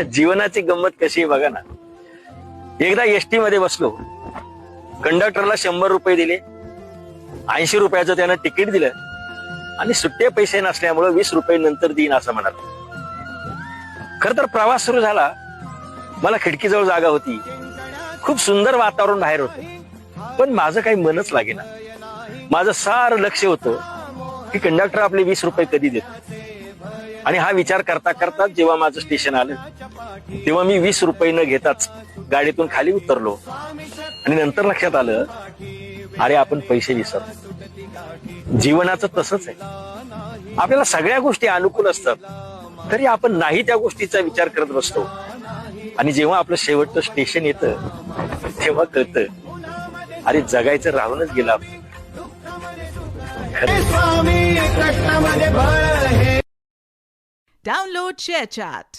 जीवनाची गंमत कशी आहे बघा ना. एकदा एसटी मध्ये बसलो, कंडक्टरला 100 रुपये दिले, 80 रुपयाचं त्यानं तिकीट दिलं आणि सुट्टे पैसे नसल्यामुळे 20 रुपये नंतर देईन असं म्हणाला. खर तर प्रवास सुरू झाला. मला खिडकीजवळ जागा होती, खूप सुंदर वातावरण बाहेर होतं, पण माझं काही मनच लागेना. माझं सारं लक्ष होतं की कंडक्टर आपले 20 रुपये कधी देतो. आणि हा विचार करता करता जेव्हा माझं स्टेशन आलं तेव्हा मी 20 रुपये न घेताच गाडीतून खाली उतरलो आणि नंतर लक्षात आलं, अरे आपण पैसे विसरतो. जीवनाचं तसंच आहे. आपल्याला सगळ्या गोष्टी अनुकूल असतात तरी आपण नाही त्या गोष्टीचा विचार करत बसतो. आणि जेव्हा आपलं शेवटचं स्टेशन येतं तेव्हा कळतं, अरे जगायचं राहूनच गेलं आपण. Download ShareChat.